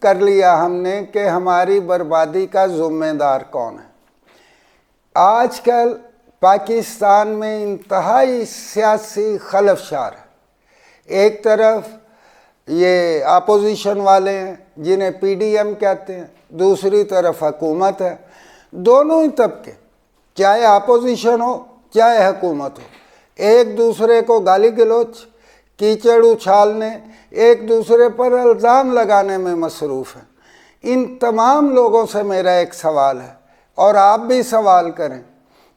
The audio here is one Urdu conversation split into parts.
کر لیا ہم نے کہ ہماری بربادی کا ذمہ دار کون ہے۔ آج کل پاکستان میں انتہائی سیاسی خلفشار ہے۔ ایک طرف یہ اپوزیشن والے ہیں جنہیں پی ڈی ایم کہتے ہیں، دوسری طرف حکومت ہے۔ دونوں ہی طبقے، چاہے اپوزیشن ہو چاہے حکومت ہو، ایک دوسرے کو گالی گلوچ، کیچڑ اچھالنے، ایک دوسرے پر الزام لگانے میں مصروف ہیں۔ ان تمام لوگوں سے میرا ایک سوال ہے، اور آپ بھی سوال کریں،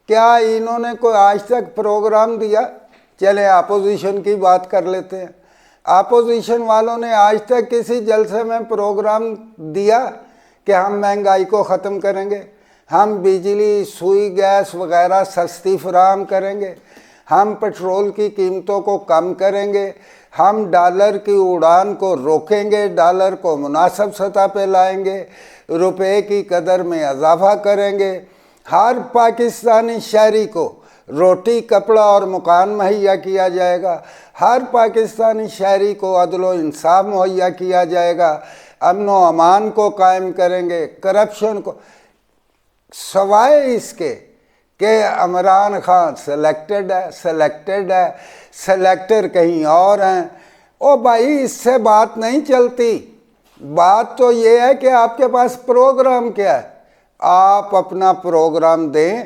کیا انہوں نے کوئی آج تک پروگرام دیا؟ چلے اپوزیشن کی بات کر لیتے ہیں۔ اپوزیشن والوں نے آج تک کسی جلسے میں پروگرام دیا کہ ہم مہنگائی کو ختم کریں گے، ہم بجلی، سوئی، گیس وغیرہ سستی فراہم کریں گے، ہم پٹرول کی قیمتوں کو کم کریں گے، ہم ڈالر کی اڑان کو روکیں گے، ڈالر کو مناسب سطح پہ لائیں گے، روپے کی قدر میں اضافہ کریں گے، ہر پاکستانی شہری کو روٹی، کپڑا اور مکان مہیا کیا جائے گا، ہر پاکستانی شہری کو عدل و انصاف مہیا کیا جائے گا، امن و امان کو قائم کریں گے، کرپشن کو، سوائے اس کے کہ عمران خان سلیکٹڈ ہے، سلیکٹر کہیں اور ہیں۔ او بھائی، اس سے بات نہیں چلتی۔ بات تو یہ ہے کہ آپ کے پاس پروگرام کیا ہے۔ آپ اپنا پروگرام دیں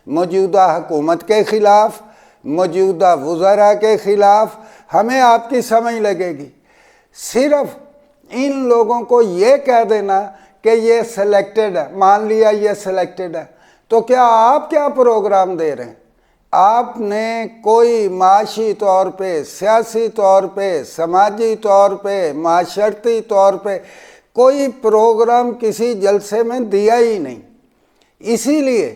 موجودہ حکومت کے خلاف، موجودہ وزراء کے خلاف، ہمیں آپ کی سمجھ لگے گی۔ صرف ان لوگوں کو یہ کہہ دینا کہ یہ سلیکٹڈ ہے، مان لیا یہ سلیکٹڈ ہے، تو کیا آپ کیا پروگرام دے رہے ہیں؟ آپ نے کوئی معاشی طور پہ، سیاسی طور پہ، سماجی طور پہ، معاشرتی طور پہ کوئی پروگرام کسی جلسے میں دیا ہی نہیں۔ اسی لیے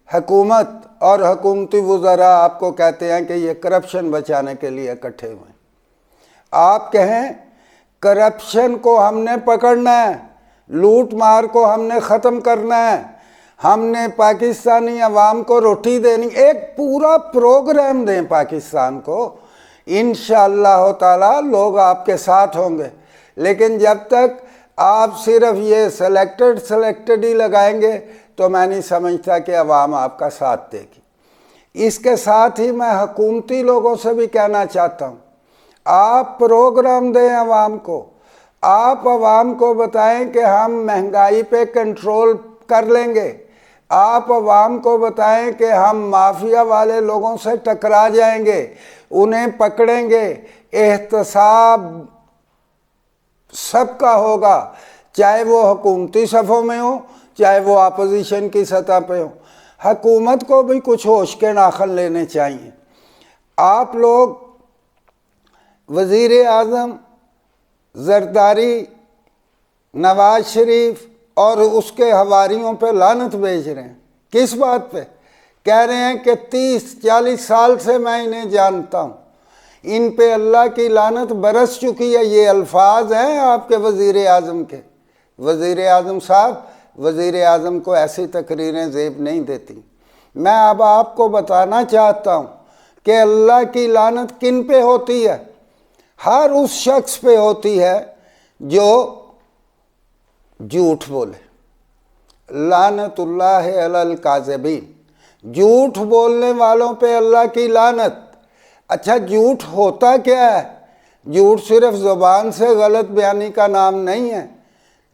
حکومت اور حکومتی وزراء آپ کو کہتے ہیں کہ یہ کرپشن بچانے کے لیے اکٹھے ہوئے ہیں۔ آپ کہیں کرپشن کو ہم نے پکڑنا ہے، لوٹ مار کو ہم نے ختم کرنا ہے، ہم نے پاکستانی عوام کو روٹی دینی، ایک پورا پروگرام دیں پاکستان کو، انشاءاللہ تعالی لوگ آپ کے ساتھ ہوں گے۔ لیکن جب تک آپ صرف یہ سلیکٹڈ ہی لگائیں گے تو میں نہیں سمجھتا کہ عوام آپ کا ساتھ دے گی۔ اس کے ساتھ ہی میں حکومتی لوگوں سے بھی کہنا چاہتا ہوں، آپ پروگرام دیں عوام کو، آپ عوام کو بتائیں کہ ہم مہنگائی پہ کنٹرول کر لیں گے، آپ عوام کو بتائیں کہ ہم مافیا والے لوگوں سے ٹکرا جائیں گے، انہیں پکڑیں گے، احتساب سب کا ہوگا، چاہے وہ حکومتی صفوں میں ہو چاہے وہ اپوزیشن کی سطح پہ ہو۔ حکومت کو بھی کچھ ہوش کے ناخن لینے چاہیے۔ آپ لوگ وزیر اعظم، زرداری، نواز شریف اور اس کے حواریوں پہ لعنت بھیج رہے ہیں۔ کس بات پہ؟ کہہ رہے ہیں کہ 30-40 سال سے میں انہیں جانتا ہوں، ان پہ اللہ کی لعنت برس چکی ہے۔ یہ الفاظ ہیں آپ کے وزیر اعظم کے۔ وزیر اعظم صاحب، وزیر اعظم کو ایسی تقریریں زیب نہیں دیتی۔ میں اب آپ کو بتانا چاہتا ہوں کہ اللہ کی لعنت کن پہ ہوتی ہے؟ ہر اس شخص پہ ہوتی ہے جو جھوٹ بولے۔ لعنت اللہ علی الکاذبین، جھوٹ بولنے والوں پہ اللہ کی لعنت۔ اچھا، جھوٹ ہوتا کیا ہے؟ جھوٹ صرف زبان سے غلط بیانی کا نام نہیں ہے،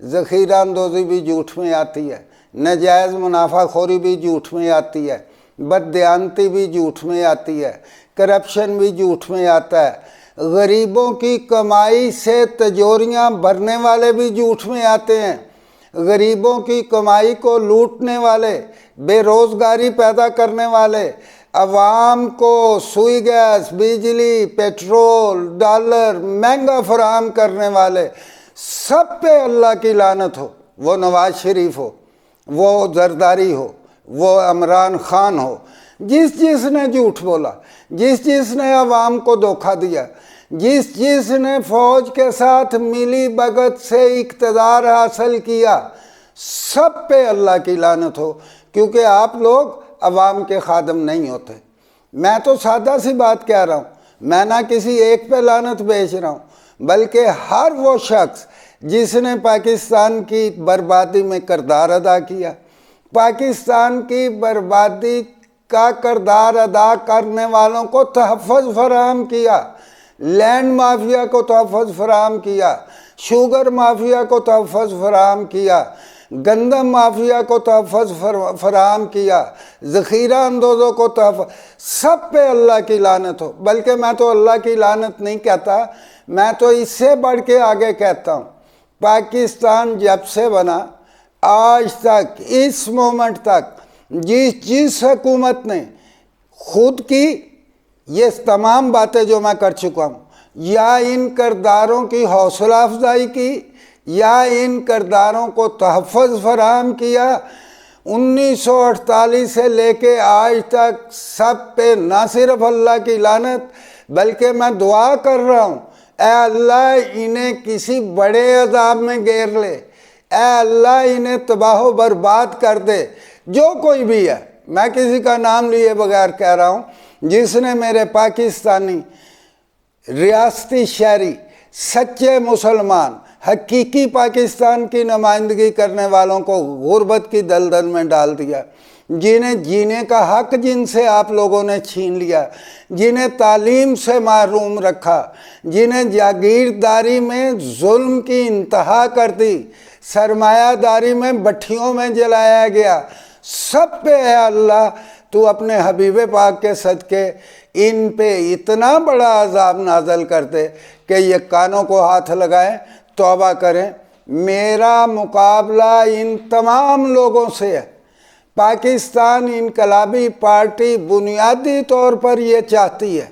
ذخیرہ اندوزی بھی جھوٹ میں آتی ہے، ناجائز منافع خوری بھی جھوٹ میں آتی ہے، بددیانتی بھی جھوٹ میں آتی ہے، کرپشن بھی جھوٹ میں آتا ہے، غریبوں کی کمائی سے تجوریاں بھرنے والے بھی جھوٹ میں آتے ہیں، غریبوں کی کمائی کو لوٹنے والے، بے روزگاری پیدا کرنے والے، عوام کو سوئی گیس، بجلی، پیٹرول، ڈالر مہنگا فراہم کرنے والے، سب پہ اللہ کی لعنت ہو۔ وہ نواز شریف ہو، وہ زرداری ہو، وہ عمران خان ہو، جس نے جھوٹ بولا، جس نے عوام کو دھوکہ دیا، جس نے فوج کے ساتھ ملی بھگت سے اقتدار حاصل کیا، سب پہ اللہ کی لعنت ہو، کیونکہ آپ لوگ عوام کے خادم نہیں ہوتے۔ میں تو سادہ سی بات کہہ رہا ہوں، میں نہ کسی ایک پہ لعنت بھیج رہا ہوں، بلکہ ہر وہ شخص جس نے پاکستان کی بربادی میں کردار ادا کیا، پاکستان کی بربادی کا کردار ادا کرنے والوں کو تحفظ فراہم کیا، لینڈ مافیا کو تحفظ فراہم کیا، شوگر مافیا کو تحفظ فراہم کیا، گندم مافیا کو تحفظ فراہم کیا، ذخیرہ اندوزوں کو تحفظ، سب پہ اللہ کی لعنت ہو۔ بلکہ میں تو اللہ کی لعنت نہیں کہتا، میں تو اس سے بڑھ کے آگے کہتا ہوں، پاکستان جب سے بنا آج تک، اس مومنٹ تک، جس حکومت نے خود کی یہ تمام باتیں جو میں کر چکا ہوں، یا ان کرداروں کی حوصلہ افزائی کی، یا ان کرداروں کو تحفظ فراہم کیا، 1948 سے لے کے آج تک سب پہ نہ صرف اللہ کی لعنت بلکہ میں دعا کر رہا ہوں، اے اللہ انہیں کسی بڑے عذاب میں گیر لے، اے اللہ انہیں تباہ و برباد کر دے، جو کوئی بھی ہے، میں کسی کا نام لیے بغیر کہہ رہا ہوں، جس نے میرے پاکستانی ریاستی شہری، سچے مسلمان، حقیقی پاکستان کی نمائندگی کرنے والوں کو غربت کی دلدل میں ڈال دیا، جنہیں جینے کا حق جن سے آپ لوگوں نے چھین لیا، جنہیں تعلیم سے محروم رکھا، جنہیں جاگیرداری میں ظلم کی انتہا کر دی، سرمایہ داری میں بٹھیوں میں جلایا گیا، سب پہ اے اللہ تو اپنے حبیب پاک کے صدقے ان پہ اتنا بڑا عذاب نازل کر دے کہ یہ کانوں کو ہاتھ لگائیں، توبہ کریں۔ میرا مقابلہ ان تمام لوگوں سے ہے۔ پاکستان انقلابی پارٹی بنیادی طور پر یہ چاہتی ہے،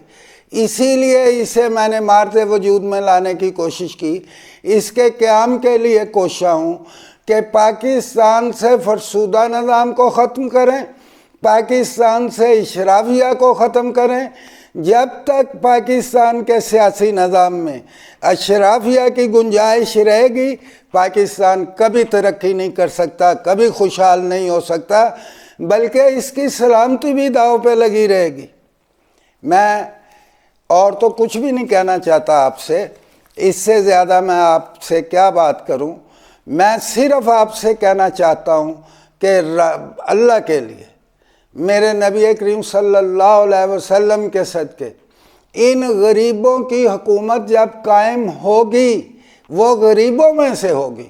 اسی لیے اسے میں نے مارتے وجود میں لانے کی کوشش کی، اس کے قیام کے لیے کوشاں ہوں کہ پاکستان سے فرسودہ نظام کو ختم کریں، پاکستان سے اشرافیہ کو ختم کریں۔ جب تک پاکستان کے سیاسی نظام میں اشرافیہ کی گنجائش رہے گی، پاکستان کبھی ترقی نہیں کر سکتا، کبھی خوشحال نہیں ہو سکتا، بلکہ اس کی سلامتی بھی داؤ پہ لگی رہے گی۔ میں اور تو کچھ بھی نہیں کہنا چاہتا آپ سے، اس سے زیادہ میں آپ سے کیا بات کروں۔ میں صرف آپ سے کہنا چاہتا ہوں کہ اللہ کے لیے، میرے نبی کریم صلی اللہ علیہ وسلم کے صدقے، ان غریبوں کی حکومت جب قائم ہوگی، وہ غریبوں میں سے ہوگی،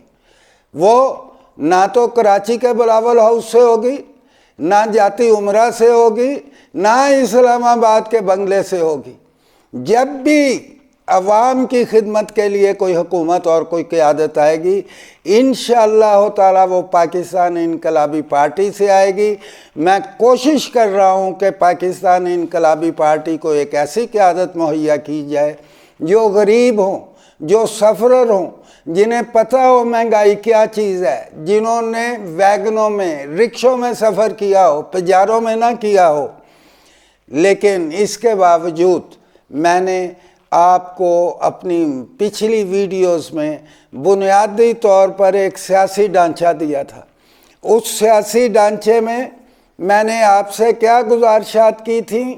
وہ نہ تو کراچی کے بلاول ہاؤس سے ہوگی، نہ جاتی عمرہ سے ہوگی، نہ اسلام آباد کے بنگلے سے ہوگی۔ جب بھی عوام کی خدمت کے لیے کوئی حکومت اور کوئی قیادت آئے گی، انشاءاللہ تعالی وہ پاکستان انقلابی پارٹی سے آئے گی۔ میں کوشش کر رہا ہوں کہ پاکستان انقلابی پارٹی کو ایک ایسی قیادت مہیا کی جائے جو غریب ہوں، جو سفرر ہوں، جنہیں پتہ ہو مہنگائی کیا چیز ہے، جنہوں نے ویگنوں میں، رکشوں میں سفر کیا ہو، پجاروں میں نہ کیا ہو۔ لیکن اس کے باوجود میں نے آپ کو اپنی پچھلی ویڈیوز میں بنیادی طور پر ایک سیاسی ڈھانچہ دیا تھا۔ اس سیاسی ڈھانچے میں نے آپ سے کیا گزارشات کی تھیں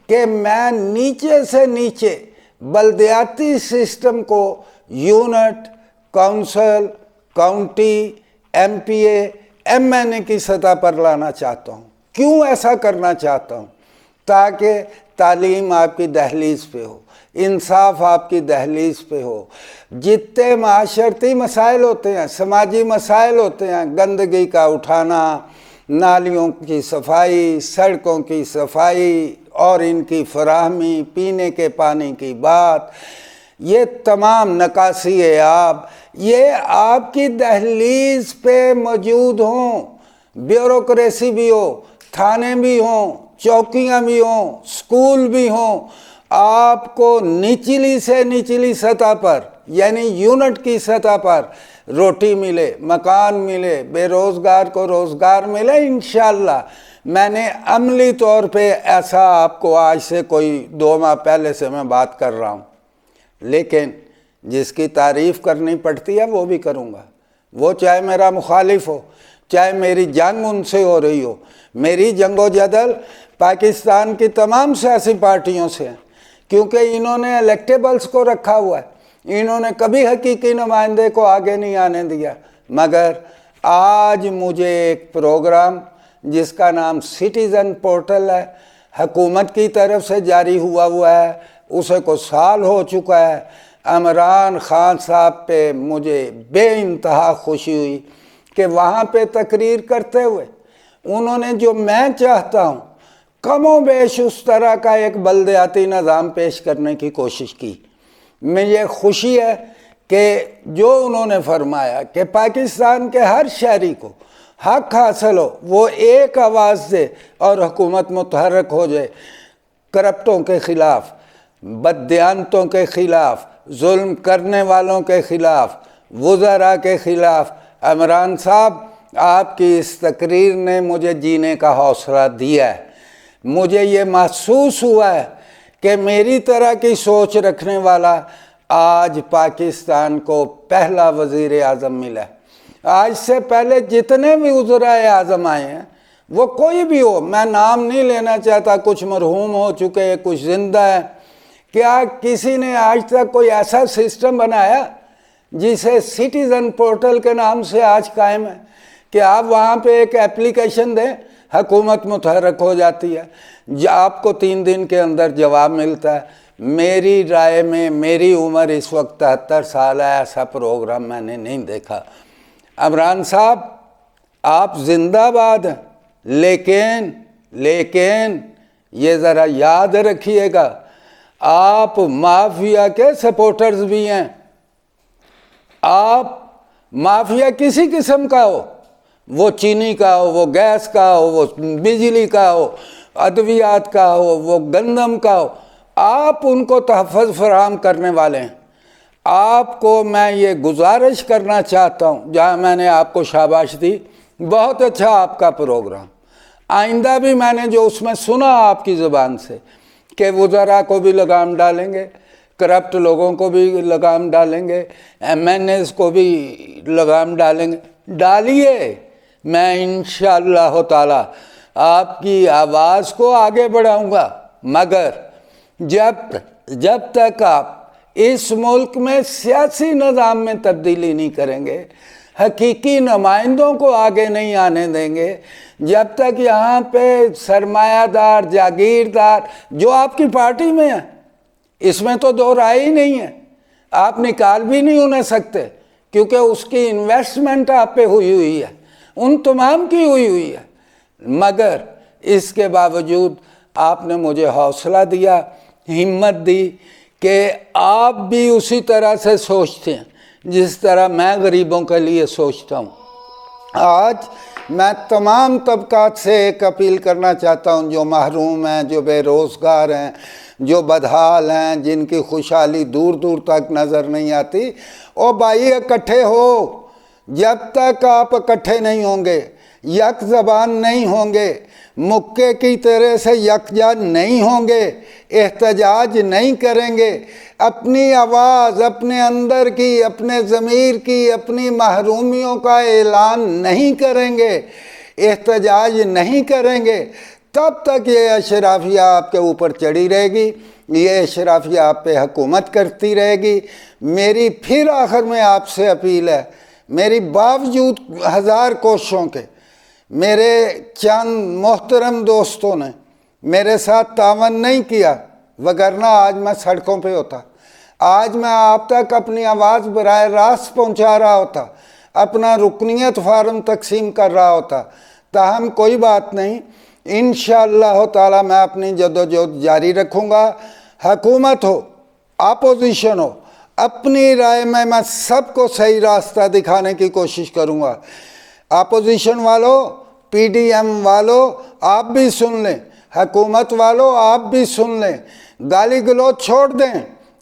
کہ میں نیچے سے نیچے بلدیاتی سسٹم کو unit, council, county, M P A, M N A کی سطح پر لانا چاہتا ہوں۔ کیوں ایسا کرنا چاہتا ہوں؟ تاکہ تعلیم آپ کی دہلیز پہ ہو، انصاف آپ کی دہلیز پہ ہو، جتنے معاشرتی مسائل ہوتے ہیں، سماجی مسائل ہوتے ہیں، گندگی کا اٹھانا، نالیوں کی صفائی، سڑکوں کی صفائی اور ان کی فراہمی، پینے کے پانی کی بات، یہ تمام نکاسی آب، یہ آپ کی دہلیز پہ موجود ہوں۔ بیوروکریسی بھی ہو، تھانے بھی ہوں، چوکیاں بھی ہوں، سکول بھی ہوں، آپ کو نچلی سے نچلی سطح پر، یعنی یونٹ کی سطح پر روٹی ملے، مکان ملے، بے روزگار کو روزگار ملے۔ انشاءاللہ میں نے عملی طور پہ ایسا آپ کو آج سے کوئی 2 ماہ پہلے سے میں بات کر رہا ہوں، لیکن جس کی تعریف کرنی پڑتی ہے وہ بھی کروں گا، وہ چاہے میرا مخالف ہو، چاہے میری جنگ ان سے ہو رہی ہو۔ میری جنگ و جدل پاکستان کی تمام سیاسی پارٹیوں سے ہیں، کیونکہ انہوں نے الیکٹیبلز کو رکھا ہوا ہے۔ انہوں نے کبھی حقیقی نمائندے کو آگے نہیں آنے دیا۔ مگر آج مجھے ایک پروگرام جس کا نام سٹیزن پورٹل ہے، حکومت کی طرف سے جاری ہوا ہے، اسے کو سال ہو چکا ہے، عمران خان صاحب پہ مجھے بے انتہا خوشی ہوئی کہ وہاں پہ تقریر کرتے ہوئے انہوں نے جو میں چاہتا ہوں کم و بیش اس طرح کا ایک بلدیاتی نظام پیش کرنے کی کوشش کی۔ میں یہ خوشی ہے کہ جو انہوں نے فرمایا کہ پاکستان کے ہر شہری کو حق حاصل ہو، وہ ایک آواز دے اور حکومت متحرک ہو جائے، کرپٹوں کے خلاف، بددیانتوں کے خلاف، ظلم کرنے والوں کے خلاف، وزراء کے خلاف۔ عمران صاحب، آپ کی اس تقریر نے مجھے جینے کا حوصلہ دیا ہے۔ مجھے یہ محسوس ہوا ہے کہ میری طرح کی سوچ رکھنے والا آج پاکستان کو پہلا وزیر اعظم ملا ہے۔ آج سے پہلے جتنے بھی وزرائے اعظم آئے ہیں، وہ کوئی بھی ہو، میں نام نہیں لینا چاہتا، کچھ مرحوم ہو چکے ہیں، کچھ زندہ ہیں، کیا کسی نے آج تک کوئی ایسا سسٹم بنایا جسے سٹیزن پورٹل کے نام سے آج قائم ہے کہ آپ وہاں پہ ایک اپلیکیشن دیں، حکومت متحرک ہو جاتی ہے، آپ کو 3 دن کے اندر جواب ملتا ہے؟ میری رائے میں، میری عمر اس وقت 73 سال ہے، ایسا پروگرام میں نے نہیں دیکھا۔ عمران صاحب، آپ زندہ باد ہیں، لیکن یہ ذرا یاد رکھیے گا، آپ مافیا کے سپورٹرز بھی ہیں۔ آپ مافیا کسی قسم کا ہو، وہ چینی کا ہو، وہ گیس کا ہو، وہ بجلی کا ہو، ادویات کا ہو، وہ گندم کا ہو، آپ ان کو تحفظ فراہم کرنے والے ہیں۔ آپ کو میں یہ گزارش کرنا چاہتا ہوں، جہاں میں نے آپ کو شاباش دی، بہت اچھا آپ کا پروگرام، آئندہ بھی میں نے جو اس میں سنا آپ کی زبان سے کہ وزراء کو بھی لگام ڈالیں گے، کرپٹ لوگوں کو بھی لگام ڈالیں گے، ایم این ایز کو بھی لگام ڈالیں گے، ڈالیے۔ میں انشاءاللہ تعالی آپ کی آواز کو آگے بڑھاؤں گا، مگر جب تک آپ اس ملک میں سیاسی نظام میں تبدیلی نہیں کریں گے، حقیقی نمائندوں کو آگے نہیں آنے دیں گے، جب تک یہاں پہ سرمایہ دار، جاگیردار جو آپ کی پارٹی میں ہیں، اس میں تو دو رائے ہی نہیں ہے، آپ نکال بھی نہیں انہیں سکتے، کیونکہ اس کی انویسٹمنٹ آپ پہ ہوئی ہے، ان تمام کی ہوئی ہے۔ مگر اس کے باوجود آپ نے مجھے حوصلہ دیا، ہمت دی کہ آپ بھی اسی طرح سے سوچتے ہیں جس طرح میں غریبوں کے لیے سوچتا ہوں۔ آج میں تمام طبقات سے ایک اپیل کرنا چاہتا ہوں، جو محروم ہیں، جو بے روزگار ہیں، جو بدحال ہیں، جن کی خوشحالی دور دور تک نظر نہیں آتی، او بھائی اکٹھے ہو۔ جب تک آپ اکٹھے نہیں ہوں گے، یک زبان نہیں ہوں گے، مکے کی طرح سے یکجا نہیں ہوں گے، احتجاج نہیں کریں گے، اپنی آواز، اپنے اندر کی، اپنے ضمیر کی، اپنی محرومیوں کا اعلان نہیں کریں گے، احتجاج نہیں کریں گے، تب تک یہ اشرافیہ آپ کے اوپر چڑھی رہے گی، یہ اشرافیہ آپ پہ حکومت کرتی رہے گی۔ میری پھر آخر میں آپ سے اپیل ہے، میری باوجود 1000 کوششوں کے میرے چند محترم دوستوں نے میرے ساتھ تعاون نہیں کیا، وگرنہ آج میں سڑکوں پہ ہوتا، آج میں آپ تک اپنی آواز براہ راست پہنچا رہا ہوتا، اپنا رکنیت فارم تقسیم کر رہا ہوتا۔ تاہم کوئی بات نہیں، انشاءاللہ تعالی میں اپنی جدوجہد جاری رکھوں گا، حکومت ہو، اپوزیشن ہو، اپنی رائے میں سب کو صحیح راستہ دکھانے کی کوشش کروں گا۔ اپوزیشن والو، پی ڈی ایم والو، آپ بھی سن لیں، حکومت والو آپ بھی سن لیں، گالی گلوچ چھوڑ دیں،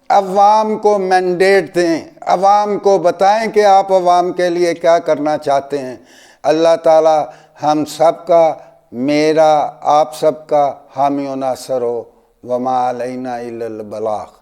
عوام کو مینڈیٹ دیں، عوام کو بتائیں کہ آپ عوام کے لیے کیا کرنا چاہتے ہیں۔ اللہ تعالی ہم سب کا، میرا، آپ سب کا حامی و ناصر ہو، وما علینا الا البلاغ۔